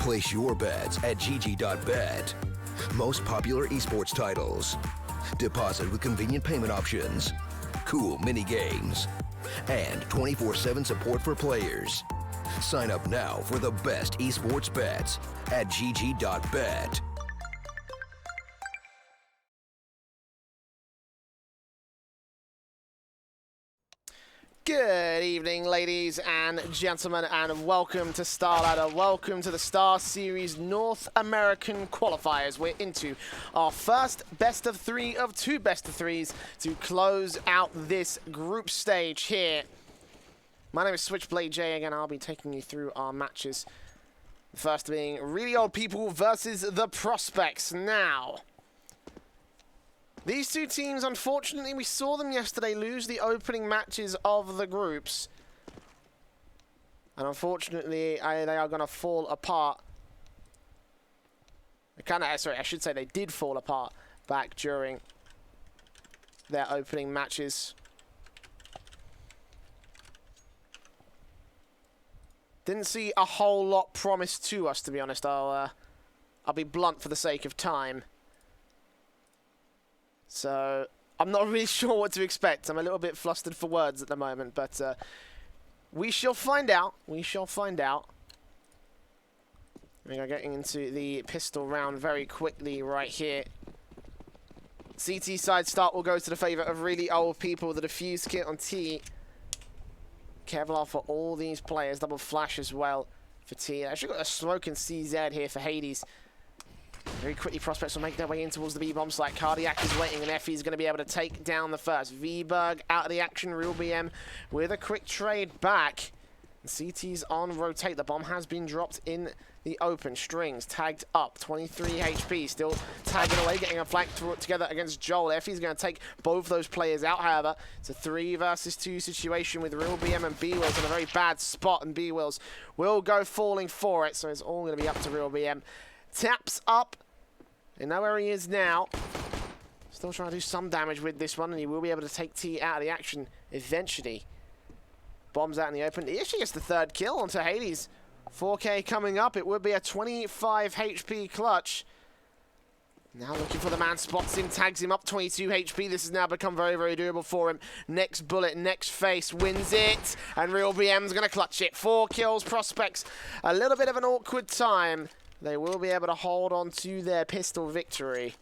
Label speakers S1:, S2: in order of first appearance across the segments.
S1: Place your bets at gg.bet. Most popular esports titles. Deposit with convenient payment options. Cool mini games. And 24/7 support for players. Sign up now for the best esports bets at gg.bet.
S2: Good evening, ladies and gentlemen, and welcome to StarLadder. Welcome to the StarSeries North American Qualifiers. We're into our first best of three of two best of threes to close out this group stage here. My name is Switchblade J. Again, I'll be taking you through our matches. The first being Really Old People versus the Prospects. Now, these two teams, unfortunately, we saw them yesterday lose the opening matches of the groups. And unfortunately, they are going to fall apart. Sorry, I should say they did fall apart back during their opening matches. Didn't see a whole lot promised to us, to be honest. I'll be blunt for the sake of time. So, I'm not really sure what to expect. I'm a little bit flustered for words at the moment, but we shall find out. We shall find out. We are getting into the pistol round very quickly right here. CT side start will go to the favour of Really Old People. The defuse kit on T. Kevlar for all these players. Double flash as well for T. Actually got a smoke and CZ here for Hades. Very quickly, Prospects will make their way in towards the B-bomb site. Cardiac is waiting, and Effie's going to be able to take down the first. V-Berg out of the action. Real BM with a quick trade back. And CT's on rotate. The bomb has been dropped in the open. Strings tagged up. 23 HP. Still tagging away, getting a flank together against Joel. Effie's going to take both those players out, however. It's a 3 versus 2 situation with Real BM and B-Wills in a very bad spot, and B-Wills will go falling for it. So it's all going to be up to Real BM. Taps up. They know where he is now. Still trying to do some damage with this one, and he will be able to take T out of the action eventually. Bombs out in the open. He actually gets the third kill onto Hades. 4K coming up. It would be a 25 HP clutch. Now looking for the man. Spots him, tags him up. 22 HP. This has now become very, very doable for him. Next bullet, next face. Wins it. And Real BM's going to clutch it. 4 kills. Prospects. A little bit of an awkward time. They will be able to hold on to their pistol victory.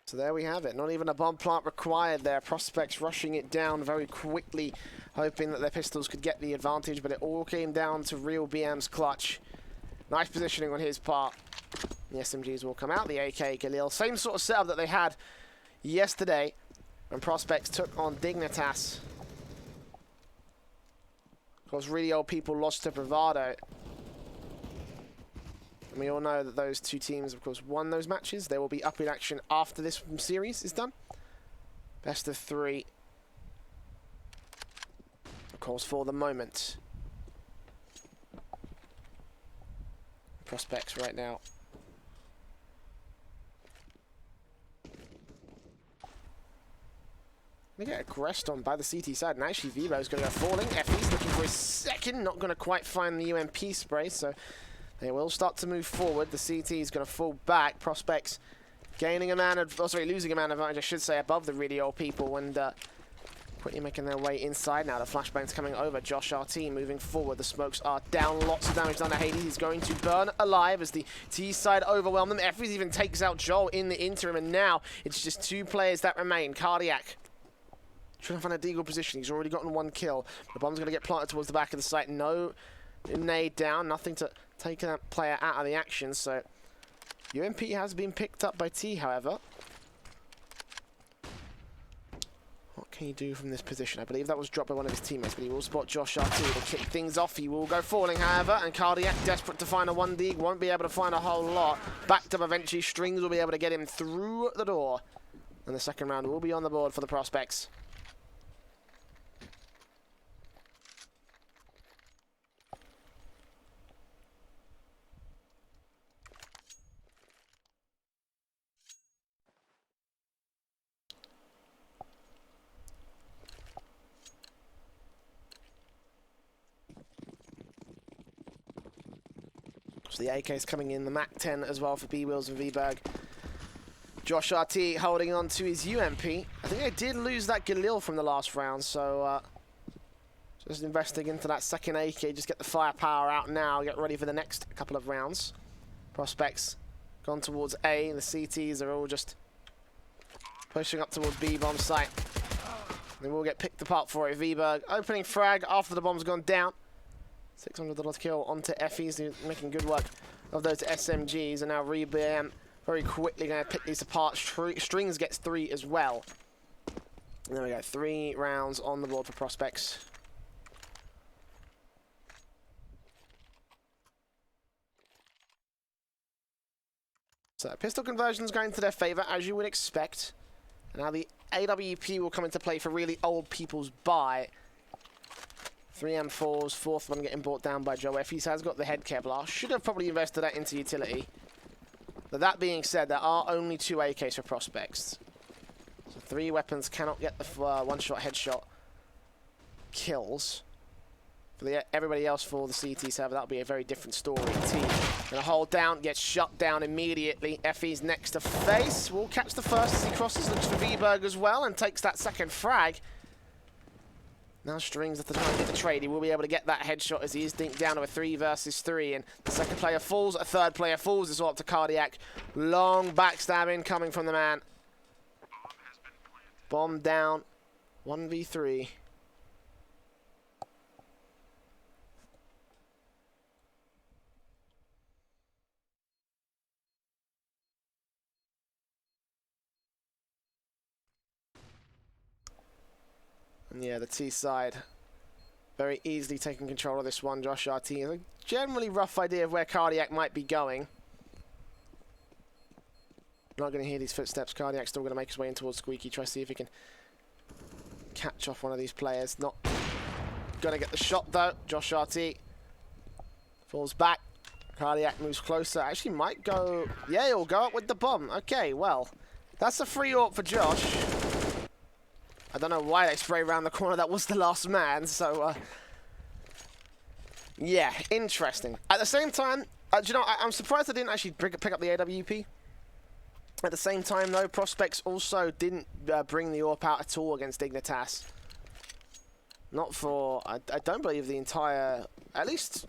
S2: So there we have it. Not even a bomb plant required there. Prospects rushing it down very quickly, hoping that their pistols could get the advantage, but it all came down to Real BM's clutch. Nice positioning on his part. The SMGs will come out. The AK Galil. Same sort of setup that they had yesterday when Prospects took on Dignitas. Of course, Really Old People lost to Bravado. And we all know that those two teams, of course, won those matches. They will be up in action after this series is done. Best of 3. Of course, for the moment. Prospects right now. They get aggressed on by the CT side, and actually Vivo's going to go falling. Effie's looking for his second, not going to quite find the UMP spray, so they will start to move forward. The CT is going to fall back. Prospects gaining a man, losing a man advantage, I should say, above the Really Old People, and quickly making their way inside now. The flashbang's coming over. Josh RT moving forward. The smokes are down. Lots of damage done to Hades. He's going to burn alive as the T side overwhelm them. Effie's even takes out Joel in the interim, and now it's just 2 players that remain. Cardiac trying to find a deagle position. He's already gotten 1 kill. The bomb's going to get planted towards the back of the site. No nade down. Nothing to take that player out of the action. So UMP has been picked up by T, however. What can he do from this position? I believe that was dropped by one of his teammates, but he will spot Josh RT to kick things off. He will go falling, however, and Cardiac, desperate to find a 1D, won't be able to find a whole lot. Backed up eventually. Strings will be able to get him through the door. And the second round will be on the board for the Prospects. So the AK's coming in, the MAC-10 as well for B-Wills and V-Berg. Josh RT holding on to his UMP. I think they did lose that Galil from the last round, so just investing into that second AK, just get the firepower out now, get ready for the next couple of rounds. Prospects gone towards A, and the CTs are all just pushing up towards B bomb site. They will get picked apart for it. V-Berg opening frag after the bomb's gone down. $600 kill onto Effie's, making good work of those SMGs, and now ReBM very quickly going to pick these apart. Strings gets 3 as well. And there we go, 3 rounds on the board for Prospects. So pistol conversions going to their favor, as you would expect. And now the AWP will come into play for really old people's buy. 3 M4s, 4th one getting brought down by Joe Effie. Has got the head Kevlar. Should have probably invested that into utility. But that being said, there are only 2 AKs for Prospects. So 3 weapons cannot get the one-shot headshot kills. For everybody else for the CT server, that'll be a very different story. T gonna hold down, gets shut down immediately. Effie's next to face. Will catch the first as he crosses, looks for V-Berg as well, and takes that second frag. Now Strings at the time to get the trade. He will be able to get that headshot as he is dinked down to a 3 versus 3. And the second player falls, a third player falls. It's all up to Cardiac. Long backstabbing coming from the man. Bomb down. 1v3. And yeah, the T side very easily taking control of this one. Josh RT has a generally rough idea of where Cardiac might be going. Not going to hear these footsteps. Cardiac's still going to make his way in towards Squeaky. Try to see if he can catch off one of these players. Not going to get the shot though. Josh RT falls back. Cardiac moves closer. Actually might go... Yeah, he'll go up with the bomb. Okay, well, that's a free AWP for Josh. I don't know why they spray around the corner. That was the last man. So, yeah, interesting. At the same time, do you know, I'm surprised I didn't actually pick up the AWP. At the same time, though, Prospects also didn't bring the AWP out at all against Dignitas. Not for, I don't believe the entire, at least,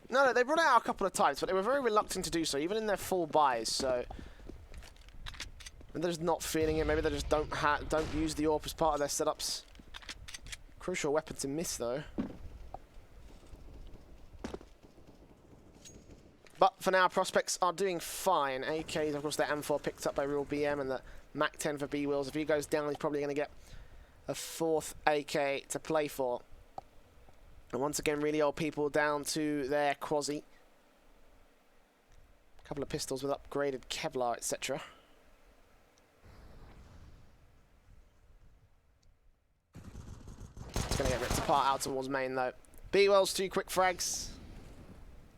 S2: no, they brought it out a couple of times, but they were very reluctant to do so, even in their full buys, so. They're just not feeling it. Maybe they just don't use the AWP as part of their setups. Crucial weapon to miss, though. But for now, Prospects are doing fine. AKs, of course, their M4 picked up by ReBM, and the MAC-10 for B-Wills. If he goes down, he's probably going to get a 4th AK to play for. And once again, really old people down to their Quasi. A couple of pistols with upgraded Kevlar, etc. It's going to get ripped apart out towards main, though. B-Wells, 2 quick frags.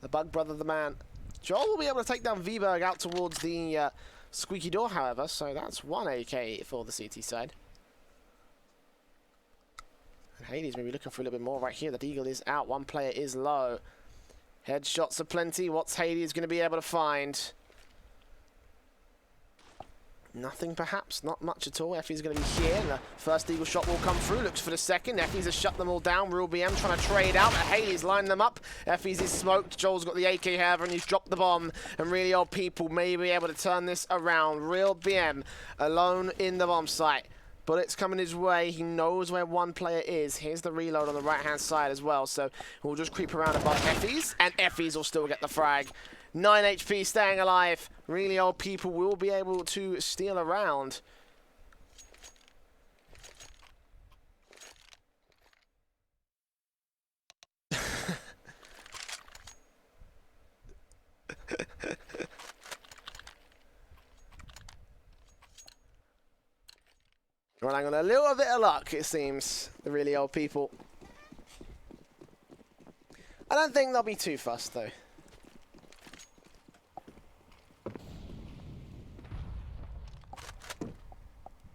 S2: The Bug Brother, the man. Joel will be able to take down V-Berg out towards the squeaky door, however, so that's 1 AK for the CT side. And Hades may be looking for a little bit more right here. The Deagle is out. 1 player is low. Headshots are plenty. What's Hades going to be able to find? Nothing, perhaps. Not much at all. Effie's going to be here, and the first Eagle shot will come through. Looks for the second. Effie's has shut them all down. ReBM trying to trade out, but Haley's lined them up. Effie's is smoked. Joel's got the AK, however, and he's dropped the bomb. And really old people may be able to turn this around. ReBM alone in the bomb site. Bullets coming his way. He knows where 1 player is. Here's the reload on the right-hand side as well. So we'll just creep around above Effie's, and Effie's will still get the frag. 9 HP staying alive. Really old people will be able to steal around. Running on a little bit of luck, it seems. The really old people. I don't think they'll be too fussed, though.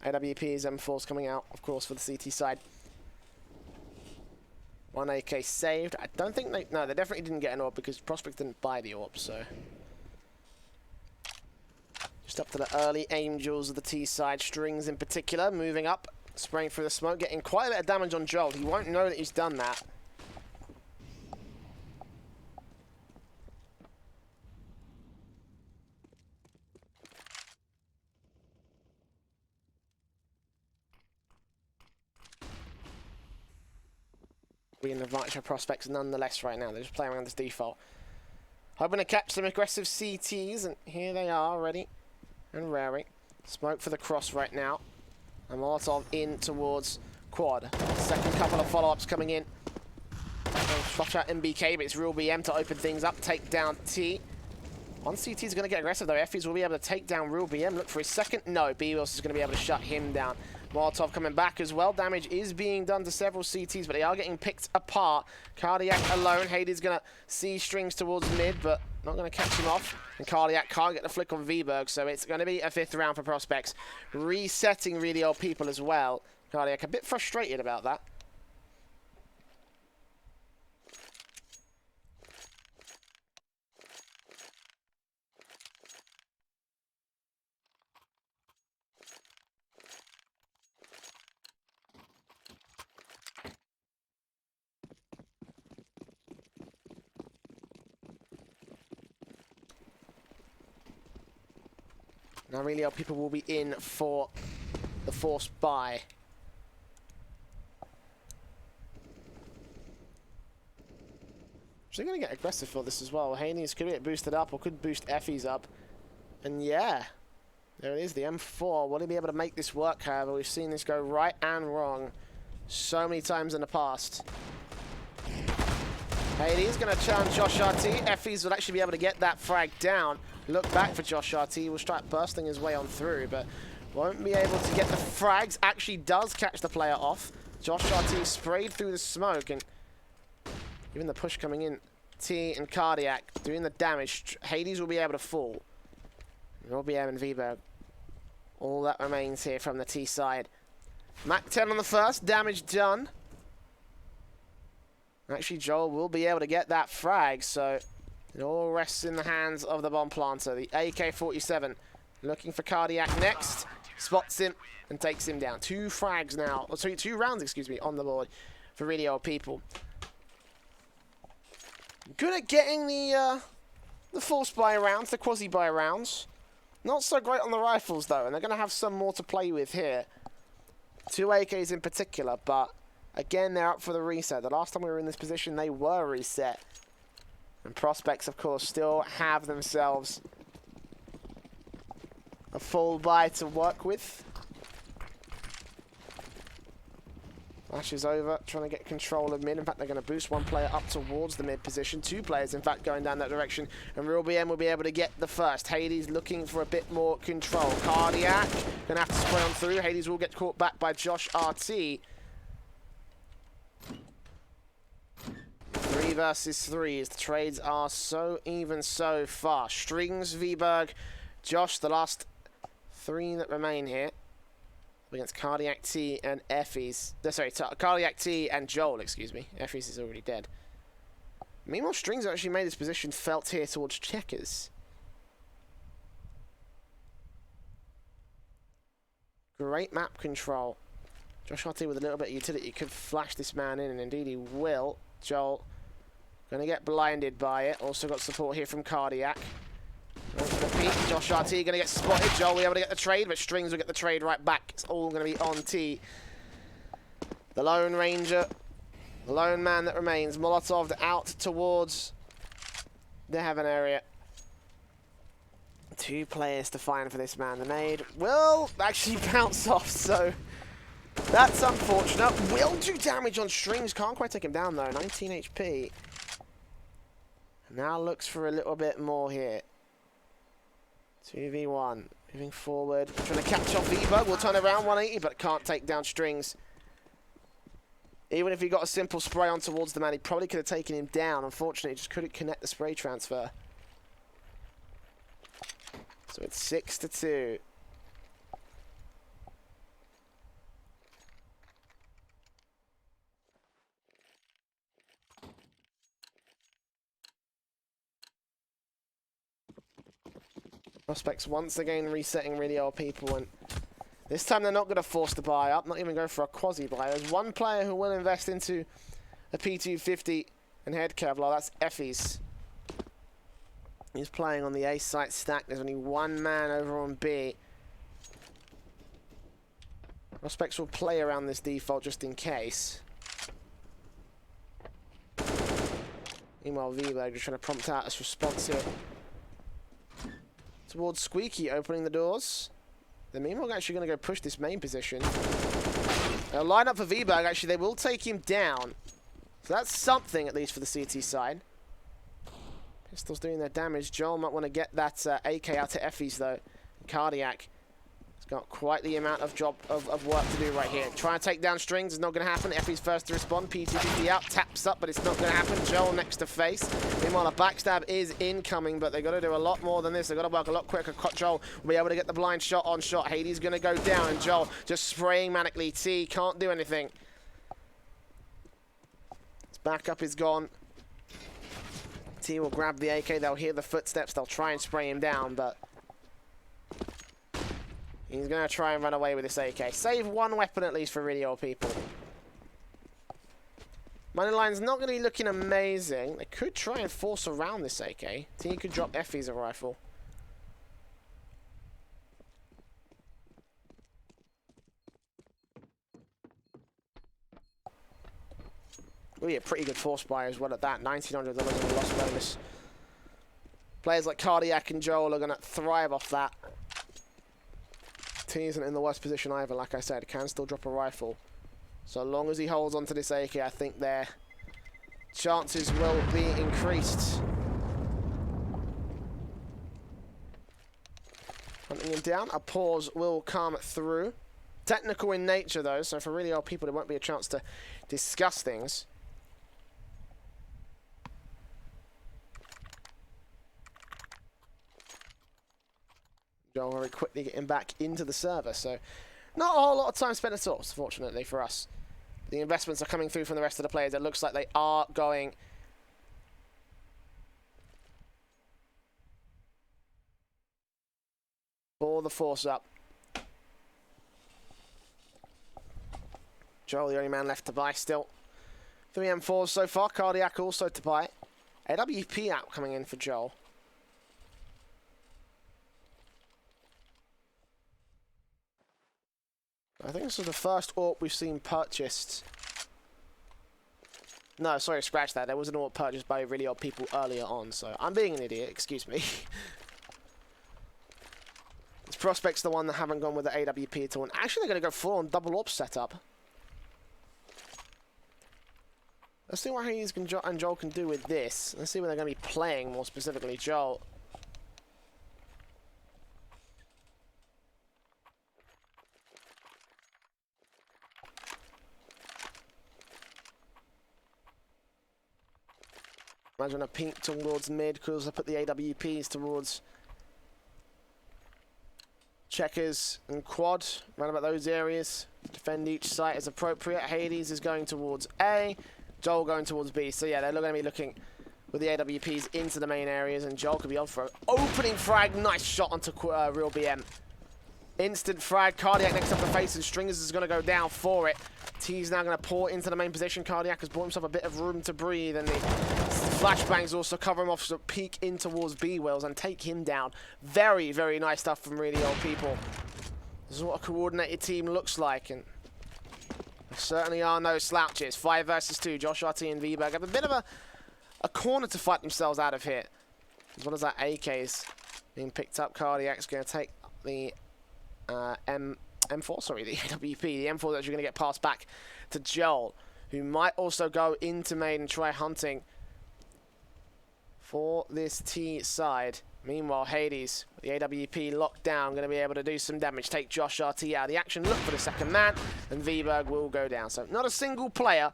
S2: AWP's M4's coming out, of course, for the CT side. One AK saved. I don't think they... No, they definitely didn't get an orb because Prospect didn't buy the orb, so... Just up to the early Angels of the T-side. Strings in particular, moving up. Spraying through the smoke, getting quite a bit of damage on Joel. He won't know that he's done that. Being an advantage for Prospects nonetheless right now. They're just playing around this default. Hoping to catch some aggressive CTs, and here they are, ready and raring. Smoke for the cross right now. And Molotov in towards quad. Second couple of follow-ups coming in. Watch out MBK, but it's real BM to open things up. Take down T. One CT is going to get aggressive though. Effies will be able to take down real BM. Look for his second. No, B-Wills is going to be able to shut him down. Molotov coming back as well. Damage is being done to several CTs, but they are getting picked apart. Cardiac alone. Hades going to see Strings towards mid, but not going to catch him off. And Cardiac can't get the flick on Viberg, so it's going to be a 5th round for Prospects. Resetting really old people as well. Cardiac a bit frustrated about that. Now really old people will be in for the forced buy. They're going to get aggressive for this as well. Haney's could get boosted up or could boost Effie's up. And yeah, there it is, the M4. Will he be able to make this work, however? We've seen this go right and wrong so many times in the past. Hades going to challenge Josh RT. Effie's will actually be able to get that frag down. Look back for Josh RT. Will start bursting his way on through, but won't be able to get the frags. Actually does catch the player off. Josh RT sprayed through the smoke, and even the push coming in, T and Cardiac doing the damage. Hades will be able to fall. RBM and Viberg. All that remains here from the T side. Mac 10 on the first, damage done. Actually, Joel will be able to get that frag, so it all rests in the hands of the bomb planter. The AK-47 looking for Cardiac next. Spots him and takes him down. 2 frags now, or sorry, 2 rounds, excuse me, on the board for really old people. Good at getting the force buy rounds, the quasi buy rounds. Not so great on the rifles though, and they're going to have some more to play with here. 2 AKs in particular, but again they're up for the reset. The last time we were in this position, they were reset. And Prospects, of course, still have themselves a full buy to work with. Flash is over, trying to get control of mid. In fact, they're going to boost 1 player up towards the mid position. 2 players, in fact, going down that direction. And Real BM will be able to get the first. Hades looking for a bit more control. Cardiac going to have to spray on through. Hades will get caught back by Josh RT. 3 versus 3 as the trades are so even so far. Strings, Viberg, Josh, the last 3 that remain here. Against Cardiac T and Effies. Sorry, Cardiac T and Joel, excuse me. Effies is already dead. Meanwhile, Strings actually made his position felt here towards Checkers. Great map control. Josh RT with a little bit of utility could flash this man in, and indeed he will. Joel going to get blinded by it. Also got support here from Cardiac. Josh RT going to get spotted. Joel will be able to get the trade, but Strings will get the trade right back. It's all going to be on T. The Lone Ranger, the lone man that remains. Molotov out towards the heaven area. 2 players to find for this man. The nade will actually bounce off, so that's unfortunate. Will do damage on Strings. Can't quite take him down, though. 19 HP. Now looks for a little bit more here. 2v1, moving forward, trying to catch off Viberg, will turn around 180, but can't take down Strings. Even if he got a simple spray on towards the man, he probably could have taken him down. Unfortunately, he just couldn't connect the spray transfer. So it's 6-2. Prospects once again resetting really old people, and this time they're not going to force the buy up, not even go for a quasi-buy. There's one player who will invest into a P250 and head Kevlar, that's Effie's. He's playing on the A site stack. There's only one man over on B. Prospects will play around this default just in case. Meanwhile, Viberg just trying to prompt out his response here. Towards Squeaky, opening the doors. The meanwhile, actually going to go push this main position. They'll line up for Viberg. Actually, they will take him down. So that's something, at least, for the CT side. Pistols doing their damage. Joel might want to get that AK out to Effie's, though. Cardiac has got quite the amount of work to do right here. Trying to take down strings is not going to happen. Effie's first to respond. P250 out, taps up, but it's not going to happen. Joel next to face. Meanwhile, a backstab is incoming, but they've got to do a lot more than this. They've got to work a lot quicker. Joel will be able to get the blind shot on shot. Hades going to go down, and Joel just spraying manically. T can't do anything. His backup is gone. T will grab the AK. They'll hear the footsteps. They'll try and spray him down, but he's going to try and run away with this AK. Save one weapon at least for really old people. Moneyline's not going to be looking amazing. They could try and force around this AK. T could drop Effie's a rifle. Really a pretty good force buy as well at that. $1,900 in the lost bonus. Players like Cardiac and Joel are going to thrive off that. T isn't in the worst position either, like I said. Can still drop a rifle. So long as he holds onto this AK, I think their chances will be increased. Hunting him down. A pause will come through. Technical in nature, though, so for really old people, there won't be a chance to discuss things. Joel very quickly getting back into the server, so not a whole lot of time spent at all, fortunately for us. The investments are coming through from the rest of the players. It looks like they are going for the force up. Joel, the only man left to buy still. 3 M4s so far. Cardiac also to buy. AWP out coming in for Joel. I think this is the first AWP we've seen purchased. No, sorry, scratch that. There was an AWP purchased by really old people earlier on, so I'm being an idiot, excuse me. This Prospect's the one that haven't gone with the AWP at all. And actually, they're going to go full on double AWP setup. Let's see what Hades and Joel can do with this. Let's see what they're going to be playing, more specifically, Joel. Imagine a pink towards mid, because I put the AWPs towards checkers and quad, round about those areas. Defend each site as appropriate. Hades is going towards A, Joel going towards B. So yeah, they're going to be looking with the AWPs into the main areas, and Joel could be on for an opening frag. Nice shot onto Real BM. Instant frag. Cardiac next up the face, and Stringers is going to go down for it. T's now going to pour into the main position. Cardiac has bought himself a bit of room to breathe, and the flashbangs also cover him off, so peek in towards B-Wills and take him down. Very, very nice stuff from really old people. This is what a coordinated team looks like, and there certainly are no slouches. 5 versus 2. Josh RT and Viberg have a bit of a corner to fight themselves out of here. As well as that AK's being picked up. Cardiac's going to take the M4, sorry, the AWP. The M4 is actually going to get passed back to Joel, who might also go into main and try hunting for this T side. Meanwhile, Hades, the AWP locked down, going to be able to do some damage. Take Josh RT out of the action, look for the second man, and Viberg will go down. So not a single player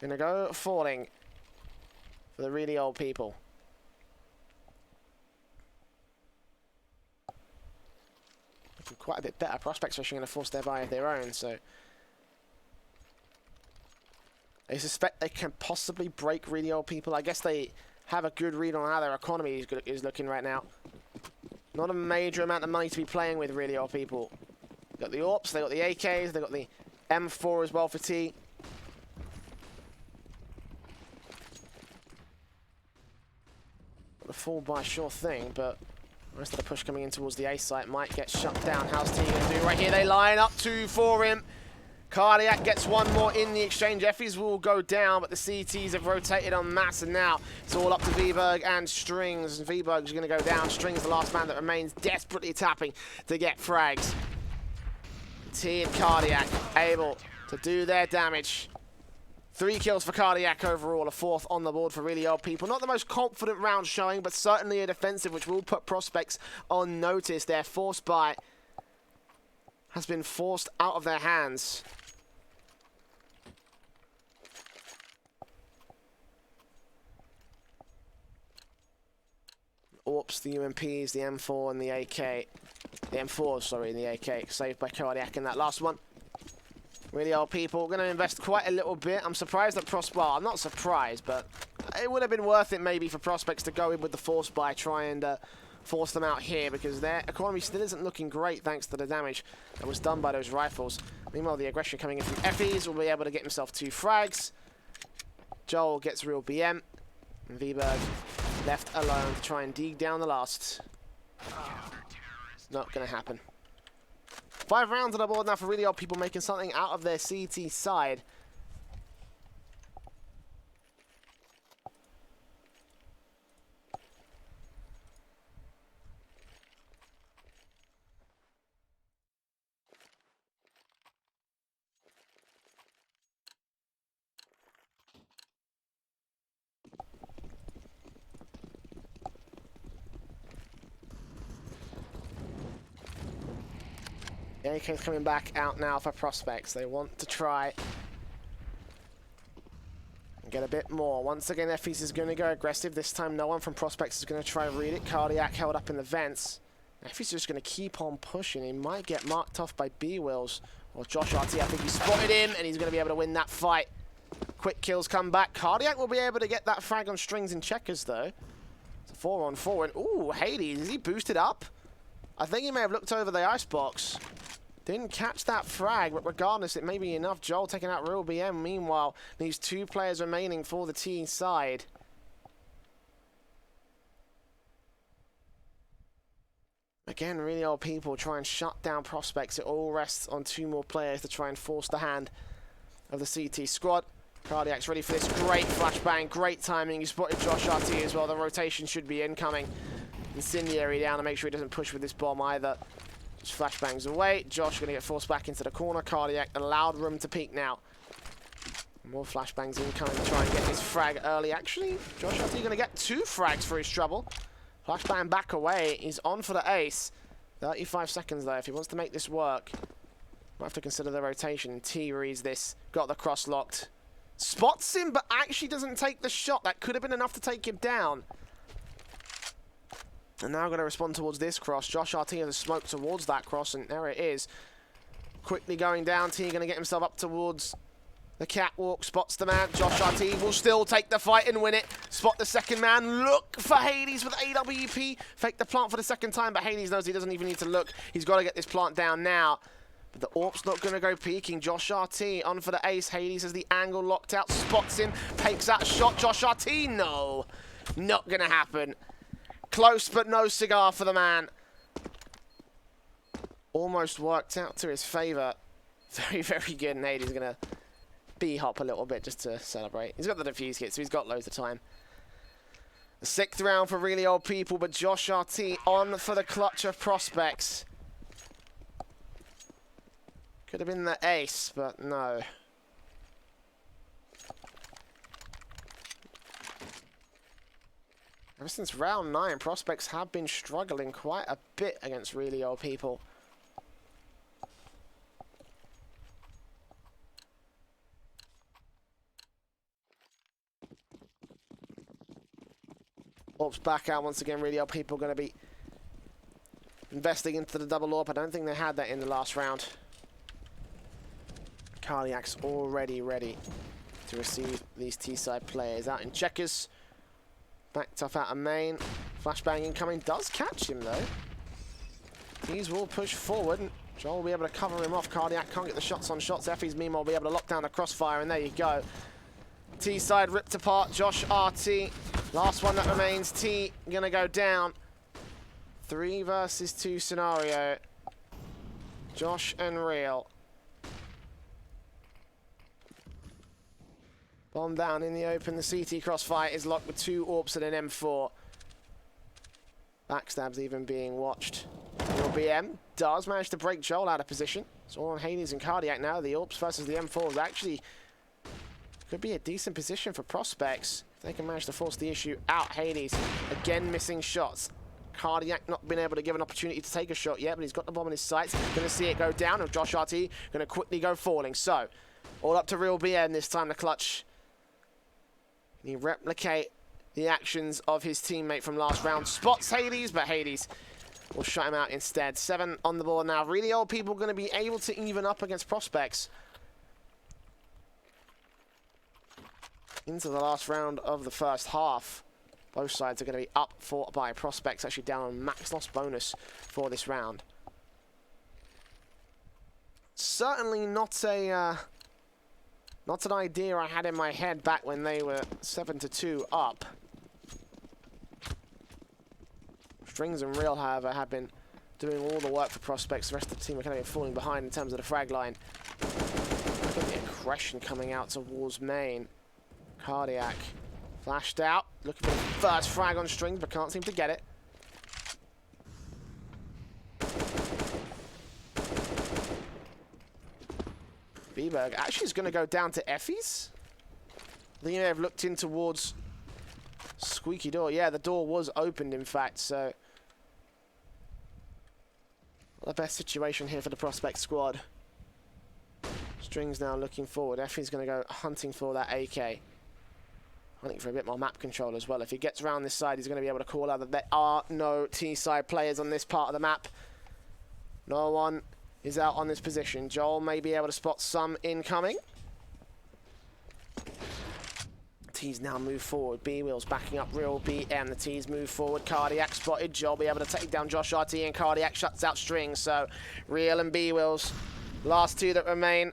S2: going to go falling for the really old people. Looking quite a bit better. Prospects are actually going to force their buy of their own, so I suspect they can possibly break really old people. I guess they have a good read on how their economy is looking right now. Not a major amount of money to be playing with, really, old people. Got the AWPs, they got the AKs, they got the M4 as well for T. The fall by sure thing, but the rest of the push coming in towards the A site might get shut down. How's T going to do right here? They line up two for him. Cardiac gets one more in the exchange. Effies will go down, but the CTs have rotated en masse, and now it's all up to Vberg and Strings. And Vberg's going to go down. Strings, the last man that remains, desperately tapping to get frags. T and Cardiac able to do their damage. 3 kills for Cardiac overall, a 4th on the board for really old people. Not the most confident round showing, but certainly a defensive which will put prospects on notice. Their force buy has been forced out of their hands. AWPs, the UMPs, the M4 and the AK. The M4, sorry, and the AK. Saved by Cardiac in that last one. Really old people, going to invest quite a little bit. I'm surprised that well, I'm not surprised, but it would have been worth it maybe for prospects to go in with the force buy, try and force them out here, because their economy still isn't looking great thanks to the damage that was done by those rifles. Meanwhile, the aggression coming in from Effies will be able to get himself 2 frags. Joel gets real BM, and Vberg left alone to try and dig down the last. Not going to happen. 5 rounds on the board now for really old people, making something out of their CT side. The AK's coming back out now for prospects. They want to try and get a bit more. Once again, Effies is going to go aggressive. This time, no one from prospects is going to try and read it. Cardiac held up in the vents. Effies is just going to keep on pushing. He might get marked off by B-Wills or Josh RT. I think he spotted him, and he's going to be able to win that fight. Quick kills come back. Cardiac will be able to get that frag on Strings and Checkers, though. It's a 4-on-4. And, ooh, Hades, is he boosted up? I think he may have looked over the icebox. Didn't catch that frag, but regardless, it may be enough. Joel taking out real BM. Meanwhile, these 2 players remaining for the T side. Again, really old people try and shut down prospects. It all rests on 2 more players to try and force the hand of the CT squad. Cardiac's ready for this. Great flashbang, great timing. He spotted Josh RT as well. The rotation should be incoming. Incendiary down to make sure he doesn't push with this bomb either. Just flashbangs away. Josh going to get forced back into the corner. Cardiac allowed room to peek now. More flashbangs incoming to try and get this frag early. Actually, Josh RT going to get 2 frags for his trouble. Flashbang back away. He's on for the ace. 35 seconds though if he wants to make this work. Might have to consider the rotation. T reads this. Got the cross locked. Spots him, but actually doesn't take the shot. That could have been enough to take him down. And now going to respond towards this cross. Josh RT has a smoke towards that cross, and there it is. Quickly going down. T going to get himself up towards the catwalk. Spots the man. Josh RT will still take the fight and win it. Spot the second man. Look for Hades with AWP. Fake the plant for the second time, but Hades knows he doesn't even need to look. He's got to get this plant down now. But the AWP's not going to go peeking. Josh RT on for the ace. Hades has the angle locked out. Spots him. Takes that shot. Josh RT, no. Not going to happen. Close, but no cigar for the man. Almost worked out to his favor. Very, very good. And Hades going to B-hop a little bit just to celebrate. He's got the defuse kit, so he's got loads of time. The 6th round for really old people, but Josh RT on for the clutch of prospects. Could have been the ace, but no. Ever since round 9, prospects have been struggling quite a bit against really old people. AWP's back out once again. Really old people going to be investing into the double AWP. I don't think they had that in the last round. Cardiac's already ready to receive these T-side players. Out in Checkers. Backed off out of main. Flashbang incoming. Does catch him, though. These will push forward. Joel will be able to cover him off. Cardiac can't get the shots on shots. Effie's meanwhile will be able to lock down the crossfire, and there you go. T side ripped apart. Josh RT. Last one that remains. T gonna go down. 3 versus 2 scenario. Josh and Real. Bomb down in the open. The CT crossfire is locked with 2 AWPs and an M4. Backstab's even being watched. Your BM does manage to break Joel out of position. It's all on Hades and Cardiac now. The AWPs versus the M4s actually could be a decent position for Prospects. If they can manage to force the issue out. Hades again missing shots. Cardiac not been able to give an opportunity to take a shot yet, but he's got the bomb in his sights. Going to see it go down, and Josh RT going to quickly go falling. So, all up to Real BM this time to clutch. He replicate the actions of his teammate from last round. Spots Hades, but Hades will shut him out instead. 7 on the board now. Really old people going to be able to even up against Prospects. Into the last round of the first half. Both sides are going to be up by Prospects, actually down on max loss bonus for this round. Certainly not a not an idea I had in my head back when they were 7-2 up. Strings and Real, however, have been doing all the work for Prospects. The rest of the team are kind of falling behind in terms of the frag line. Look at the aggression coming out towards main. Cardiac flashed out, looking for the first frag on Strings, but can't seem to get it. Beberg actually is going to go down to Effie's. They may have looked in towards squeaky door. Yeah, the door was opened, in fact, so not the best situation here for the Prospect squad. Strings now looking forward. Effie's going to go hunting for that AK. Hunting for a bit more map control as well. If he gets around this side, he's going to be able to call out that there are no T-side players on this part of the map. No one is out on this position. Joel may be able to spot some incoming. T's now move forward. B-Wheel's backing up Real BM. The T's move forward. Cardiac spotted. Joel be able to take down Josh RT, and Cardiac shuts out Strings. So Real and B-Wheel's last 2 that remain.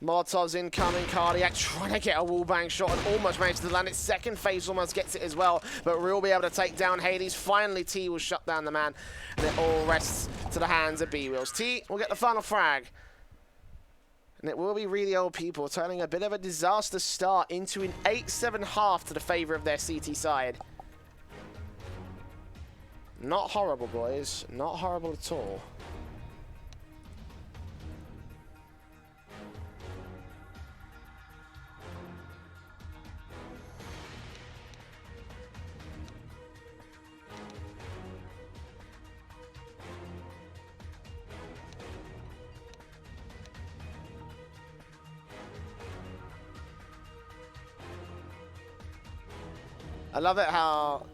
S2: Molotov's incoming. Cardiac trying to get a wallbang shot and almost managed to land it. Second phase almost gets it as well, but Real will be able to take down Hades. Finally, T will shut down the man, and it all rests to the hands of B-Wheels. T will get the final frag, and it will be really old people turning a bit of a disaster start into an 8-7 half to the favor of their CT side. Not horrible, boys. Not horrible at all. I love it how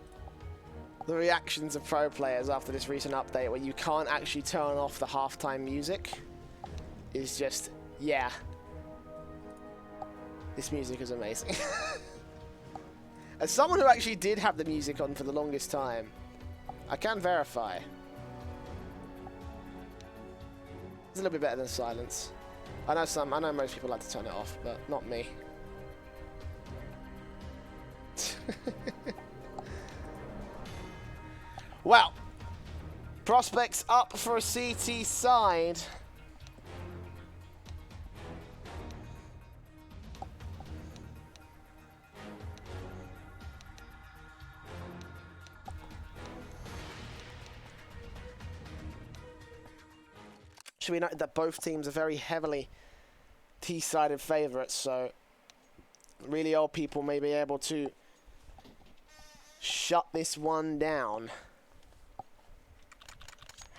S2: the reactions of pro players after this recent update, where you can't actually turn off the halftime music, is just, yeah. This music is amazing. As someone who actually did have the music on for the longest time, I can verify. It's a little bit better than silence. I know most people like to turn it off, but not me. Well, Prospects up for a CT side. Should we note that both teams are very heavily T-sided favourites, so really old people may be able to shut this one down.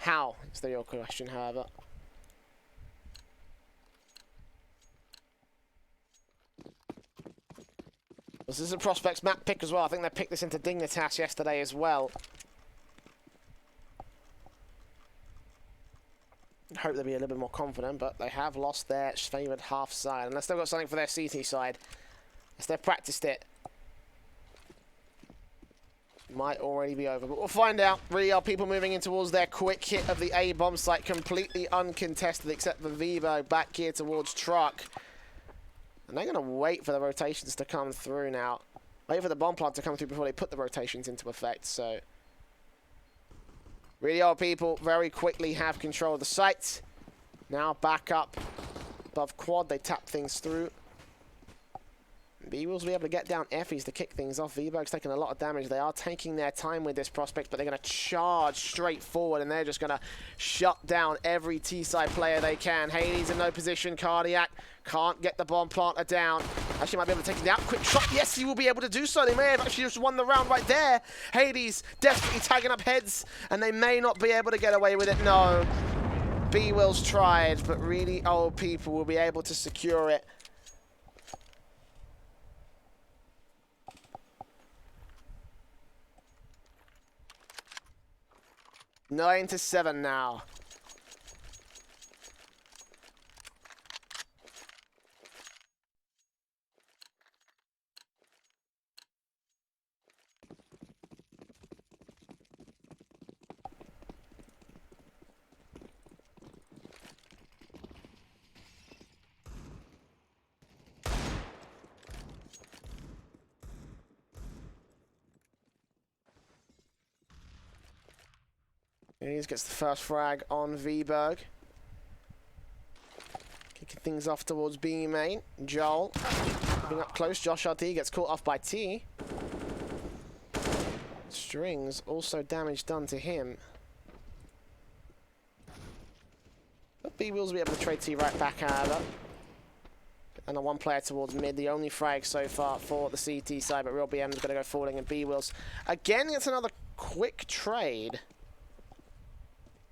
S2: How is the real question, however. This is a Prospects map pick as well. I think they picked this into Dignitas yesterday as well. Hope they'll be a little bit more confident, but they have lost their favoured half side. Unless they've got something for their CT side. Unless they've practiced it. might already be over, but we'll find out. Really are people moving in towards their quick hit of the A bomb site, completely uncontested, except for Vivo back here towards Truck. And they're going to wait for the rotations to come through now. Wait for the bomb plant to come through before they put the rotations into effect. So, really are people very quickly have control of the site. Now back up above quad, they tap things through. B-Will's will be able to get down Effies to kick things off. V-Berg's taking a lot of damage. They are taking their time with this prospect, but they're going to charge straight forward, and they're just going to shut down every T-side player they can. Hades in no position. Cardiac can't get the bomb planter down. Actually might be able to take it out. Quick shot. Yes, he will be able to do so. They may have actually just won the round right there. Hades desperately tagging up heads, and they may not be able to get away with it. No. B-Will's tried, but really old people will be able to secure it. 9-7 now. He gets the first frag on V-Berg. Kicking things off towards B main. Joel moving up close. Josh RT gets caught off by T. Strings, also damage done to him. But B-Wills will be able to trade T right back, however. And a one player towards mid, the only frag so far for the CT side, but Real BM is going to go falling, and B-Wills again gets another quick trade.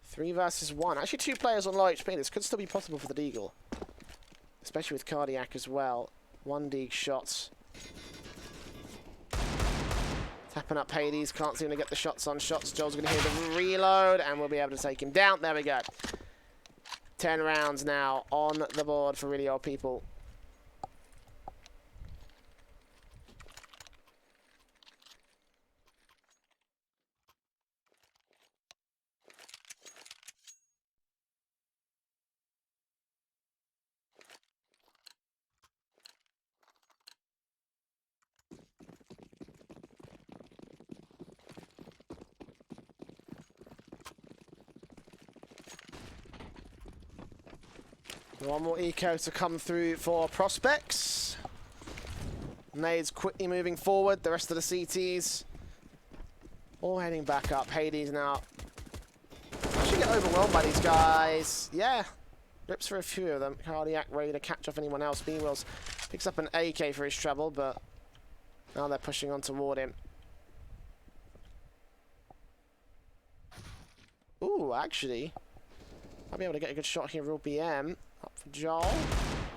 S2: 3 versus 1. Actually, 2 players on low HP. This could still be possible for the Deagle. Especially with Cardiac as well. 1 Deagle shots. Tapping up Hades. Can't seem to get the shots on shots. Joel's going to hear the reload, and we'll be able to take him down. There we go. 10 rounds now on the board for really old people. One more eco to come through for prospects. Nades quickly moving forward. The rest of the CTs all heading back up. Hades now. Actually get overwhelmed by these guys. Yeah. Rips for a few of them. Cardiac ready to catch off anyone else. B-Wills picks up an AK for his trouble, but now they're pushing on toward him. Ooh, actually. I'll be able to get a good shot here, Real BM. Up for Joel.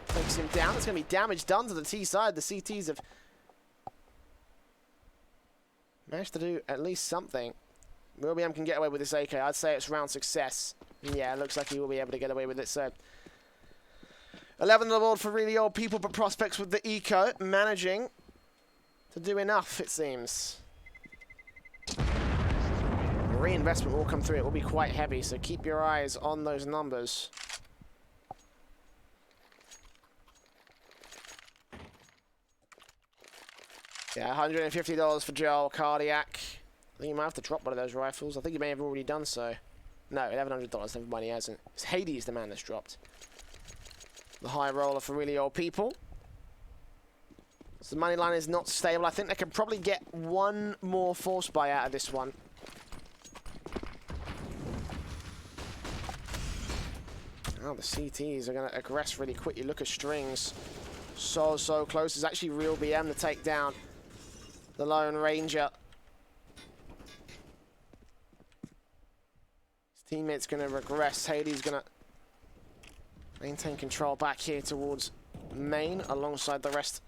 S2: Takes him down. There's going to be damage done to the T side. The CTs have managed to do at least something. Real BM can get away with this AK. I'd say it's round success. Yeah, it looks like he will be able to get away with it. So 11 on the board for really old people, but prospects with the eco managing to do enough, it seems. Reinvestment will come through. It will be quite heavy, so keep your eyes on those numbers. Yeah, $150 for Joel. Cardiac. I think you might have to drop one of those rifles. I think you may have already done so. No, $1,100. Never mind, he hasn't. It's Hades, the man that's dropped. The high roller for really old people. So the money line is not stable. I think they can probably get one more force buy out of this one. Oh, the CTs are going to aggress really quickly. Look at Strings. So close. It's actually Real BM to take down the Lone Ranger. His teammate's going to regress. Hades going to maintain control back here towards main alongside the rest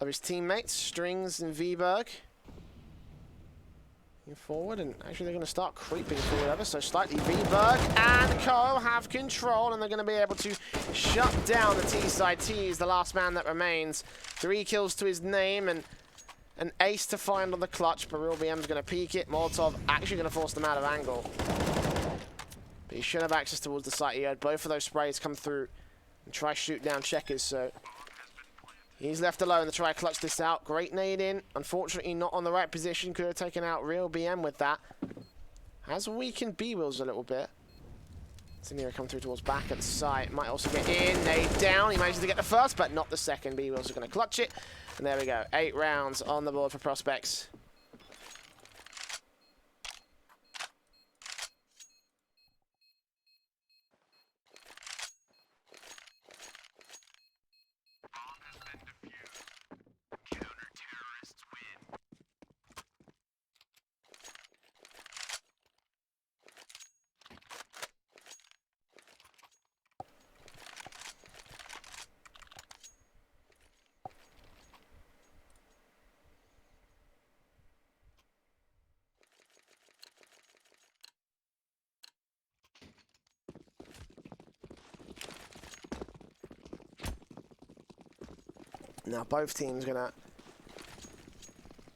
S2: of his teammates. Strings and V-Berg. Forward, and actually they're going to start creeping forward ever so slightly. V-Berg and Co have control, and they're going to be able to shut down the T-side. T is the last man that remains. 3 kills to his name, and an ace to find on the clutch, but Real BM's going to peek it. Molotov actually going to force them out of angle. But he should have access towards the site. He had both of those sprays come through and try shoot down checkers, so he's left alone to try to clutch this out. Great nade in. Unfortunately, not on the right position. Could have taken out Real BM with that. Has weakened B-Wills a little bit. Sinira come through towards back at the site. Might also get in. Nade down. He manages to get the first, but not the second. B-Wills are going to clutch it. And there we go. 8 rounds on the board for Prospects. Now both teams gonna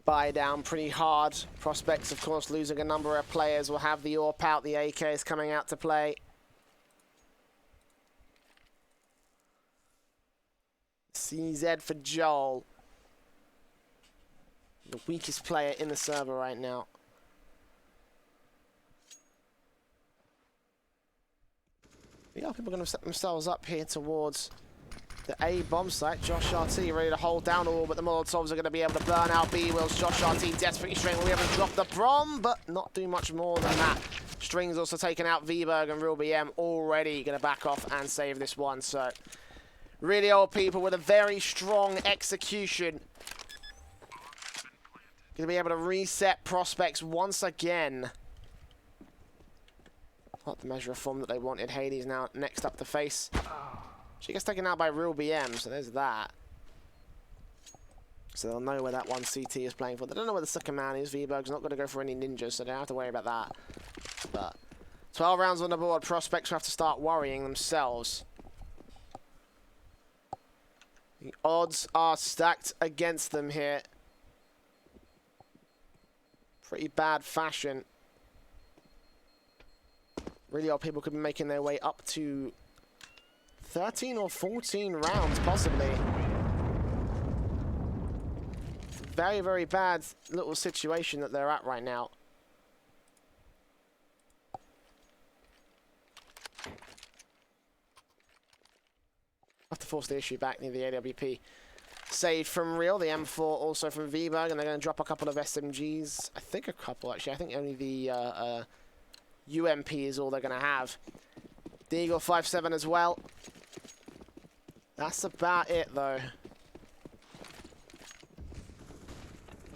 S2: buy down pretty hard. Prospects, of course, losing a number of players, will have the AWP out. The AK is coming out to play. CZ for Joel. The weakest player in the server right now. Yeah, people are going to set themselves up here towards the A bomb site. Josh RT ready to hold down all, but the Molotovs are going to be able to burn out B-Wills. Josh RT desperately straight will be able to drop the bomb, but not do much more than that. String's also taken out Vberg, and Real BM already going to back off and save this one. So really old people with a very strong execution. Going to be able to reset Prospects once again. Not the measure of form that they wanted. Hades now next up to face. She gets taken out by Real BM, so there's that. So they'll know where that one CT is playing for. They don't know where the second man is. Vberg's not going to go for any ninjas, so they don't have to worry about that. But 12 rounds on the board. Prospects will have to start worrying themselves. The odds are stacked against them here. Pretty bad fashion. Really old people could be making their way up to 13 or 14 rounds, possibly. Very, very bad little situation that they're at right now. Have to force the issue back near the AWP. Saved from Real, the M4 also from Vberg, and they're going to drop a couple of SMGs. I think a couple, actually. I think only the UMP is all they're going to have. The Eagle 5.7 as well. That's about it, though.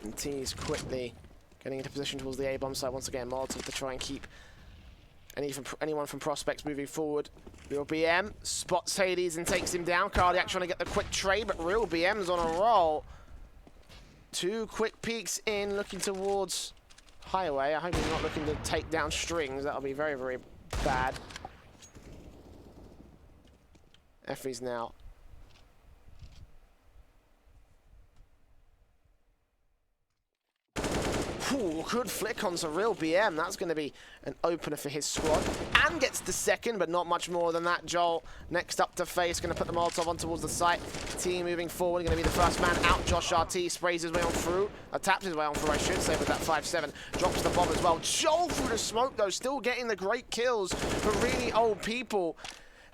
S2: And T's quickly getting into position towards the A-bomb site once again. Molotov to try and keep anyone from Prospects moving forward. Real BM spots Hades and takes him down. Cardiac trying to get the quick trade, but Real BM's on a roll. 2 quick peeks in, looking towards Highway. I hope he's not looking to take down Strings. That'll be very, very bad. Effie's now. Ooh, good flick onto Real BM. That's going to be an opener for his squad. And gets the second, but not much more than that. Joel next up to face. Going to put the Molotov on towards the site. T moving forward. Going to be the first man out. Josh RT sprays his way on through. Taps his way on through, I should say, with that 5.7. Drops the bomb as well. Joel through the smoke, though. Still getting the great kills for really old people.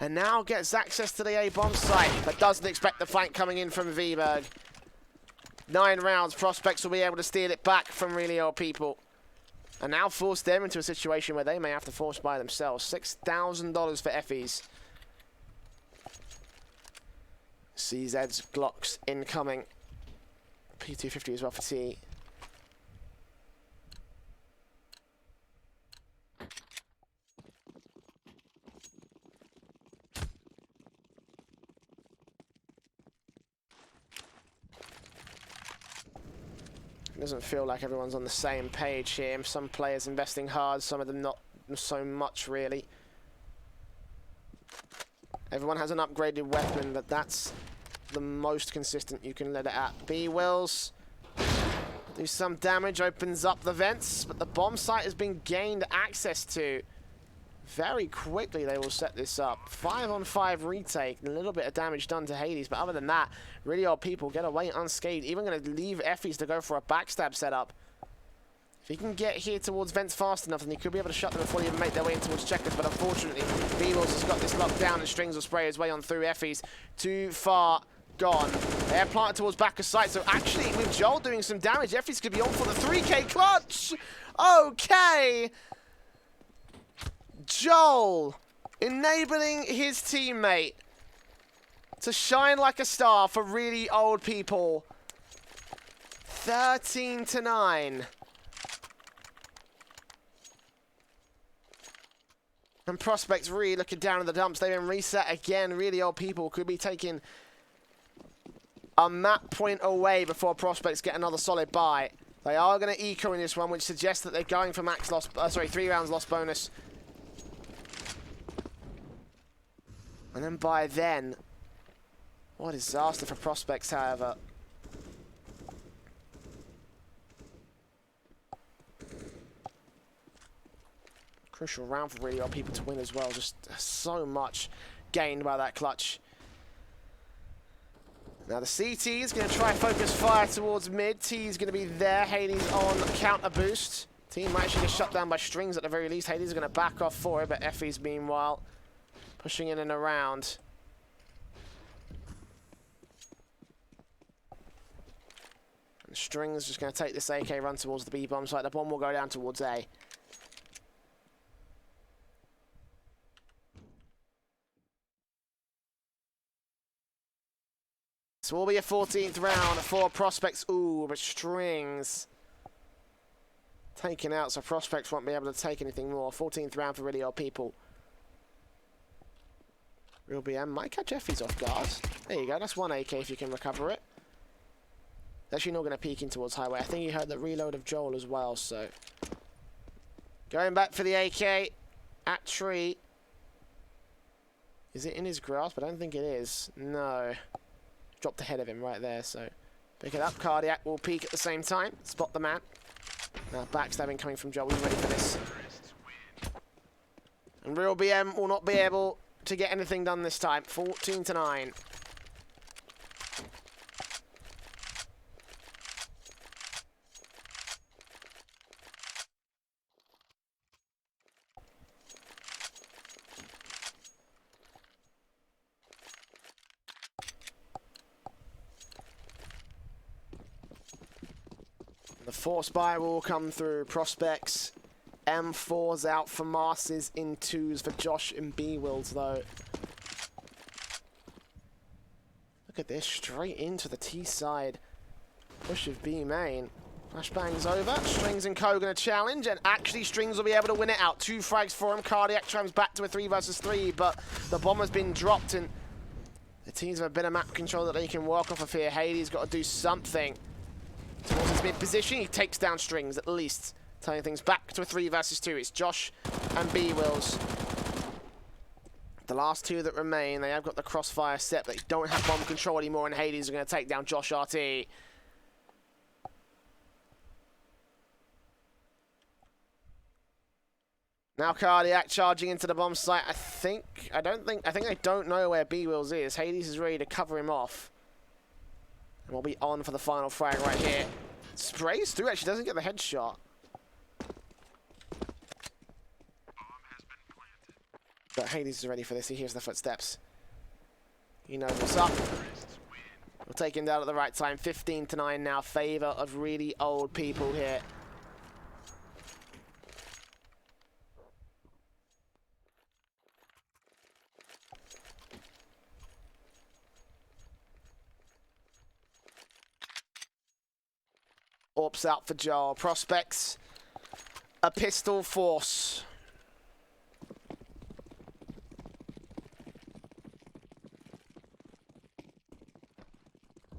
S2: And now gets access to the A-bomb site, but doesn't expect the flank coming in from Vberg. 9 rounds, Prospects will be able to steal it back from really old people. And now force them into a situation where they may have to force by themselves. $6,000 for Effies. CZ's Glocks incoming. P250 as well for T. It doesn't feel like everyone's on the same page here. Some players investing hard, some of them not so much, really. Everyone has an upgraded weapon, but that's the most consistent you can let it at. B-Wills Do some damage, opens up the vents, but the bomb site has been gained access to. Very quickly they will set this up. 5-on-5 retake, a little bit of damage done to Hades, but other than that, really old people get away unscathed. Even going to leave Effie's to go for a backstab setup. If he can get here towards vents fast enough, then he could be able to shut them before they even make their way in towards checkers, but unfortunately, Beatles has got this locked down and Strings will spray his way on through Effie's. Too far gone. Air planted towards back of sight, so actually with Joel doing some damage, Effie's could be on for the 3K clutch! Okay! Joel enabling his teammate to shine like a star for really old people. 13-9. And Prospects really looking down in the dumps. They've been reset again. Really old people could be taking a map point away before Prospects get another solid buy. They are going to eco in this one, which suggests that they're going for max loss. 3 rounds loss bonus. And then by then, what a disaster for Prospects, however. Crucial round for really old people to win as well. Just so much gained by that clutch. Now the CT is going to try focus fire towards mid. T is going to be there. Hades on counter boost. Team might actually get shut down by Strings at the very least. Hades is going to back off for it, but Effie's meanwhile pushing in and around. And Strings just going to take this AK run towards the B bomb site. The bomb will go down towards A. So will be a 14th round for Prospects. Ooh, but Strings taken out, so Prospects won't be able to take anything more. 14th round for really old people. Real BM might catch Effie's off guard. There you go, that's 1 AK if you can recover it. Actually not going to peek in towards highway. I think you heard the reload of Joel as well, so. Going back for the AK at tree. Is it in his grasp? I don't think it is. No. Dropped ahead of him right there, so. Pick it up, Cardiac will peek at the same time. Spot the man. Now backstabbing coming from Joel, we're ready for this. And Real BM will not be able to get anything done this time. 14-9. The force buy will come through Prospects. M4's out for Masters in 2s for Josh and B-Wills, though. Look at this, straight into the T side. Push of B main. Flashbang's over. Strings and Co going to challenge, and actually Strings will be able to win it out. 2 frags for him. Cardiac trams back to a 3 versus 3, but the bomb has been dropped, and the teams have a bit of map control that they can work off of here. Hades got to do something towards his mid position. He takes down Strings at least, turning things back to a 3 versus 2. It's Josh and B-Wills. The last 2 that remain, they have got the crossfire set, but they don't have bomb control anymore, and Hades are going to take down Josh RT. Now Cardiac charging into the bomb site. I think they don't know where B-Wills is. Hades is ready to cover him off. And we'll be on for the final frag right here. Sprays through, actually doesn't get the headshot. But Hades is ready for this. He hears the footsteps. He knows what's up. We'll take him down at the right time. 15-9 now. Favor of really old people here. Orps out for Joel. Prospects. A pistol force.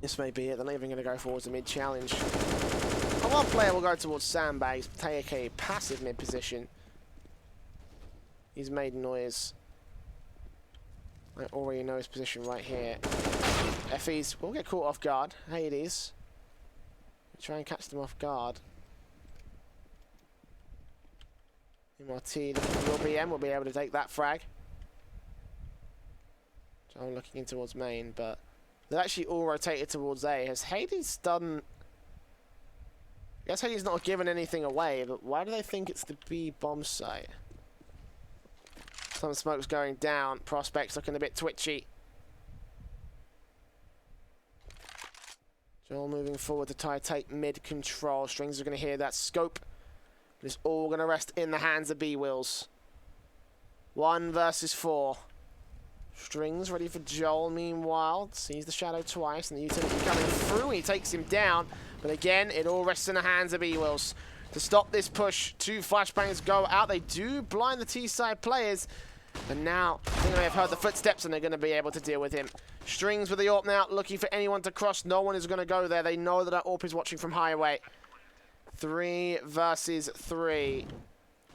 S2: This may be it. They're not even going to go forwards the mid-challenge. And one player will go towards sandbags, take a passive mid-position. He's made noise. I already know his position right here. Effie's will get caught off guard. Hades Try and catch them off guard. Meanwhile, T looking for your BM will be able to take that frag. Joel looking in towards main, but they've actually all rotated towards A. Has Hades done... I guess Hades not given anything away, but why do they think it's the B bomb site? Some smoke's going down. Prospects looking a bit twitchy. Joel moving forward to try to take mid control. Strings are going to hear that scope. But it's all going to rest in the hands of B-Wills. 1 versus 4. Strings ready for Joel, meanwhile. Sees the shadow twice, and the utility coming through. He takes him down. But again, it all rests in the hands of B-Wills. To stop this push, 2 flashbangs go out. They do blind the T-side players. And now, I think they have heard the footsteps, and they're going to be able to deal with him. Strings with the AWP now, looking for anyone to cross. No one is going to go there. They know that our AWP is watching from highway. 3 versus 3.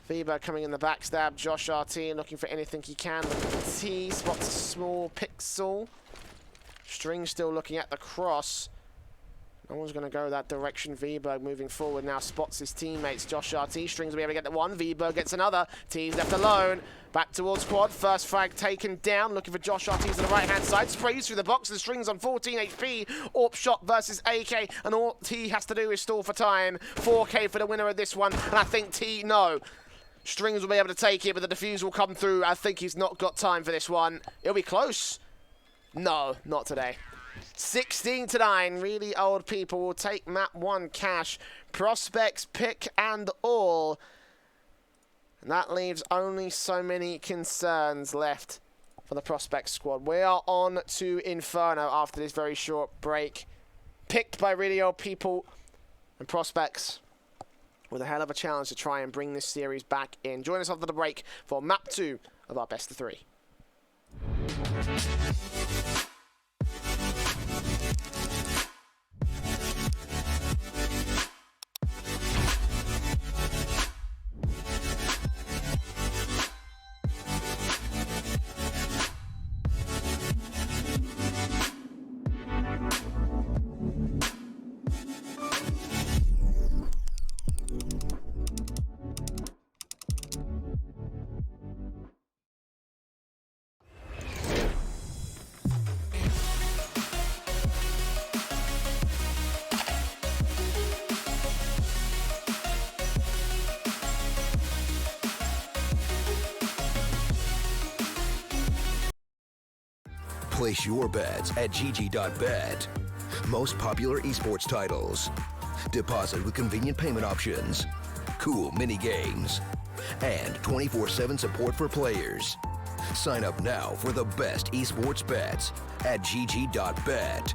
S2: Fever coming in the backstab. Josh RT looking for anything he can. Looking for T. Spots a small pixel. String still looking at the cross. No one's going to go that direction. Vberg moving forward now. Spots his teammates. Josh RT. Strings will be able to get the one. Vberg gets another. T's left alone. Back towards quad. First frag taken down. Looking for Josh RT to the right-hand side. Sprays through the box. The Strings on 14 HP. AWP shot versus AK. And all T has to do is stall for time. 4K for the winner of this one. And I think T, no. Strings will be able to take it, but the defuse will come through. I think he's not got time for this one. It'll be close. No, not today. 16-9. Really old people will take map 1 cash. Prospects, pick and all. And that leaves only so many concerns left for the Prospects squad. We are on to Inferno after this very short break. Picked by really old people and Prospects with a hell of a challenge to try and bring this series back in. Join us after the break for map 2 of our best of 3.
S1: Place your bets at gg.bet. Most popular esports titles. Deposit with convenient payment options. Cool mini games. And 24/7 support for players. Sign up now for the best esports bets at gg.bet.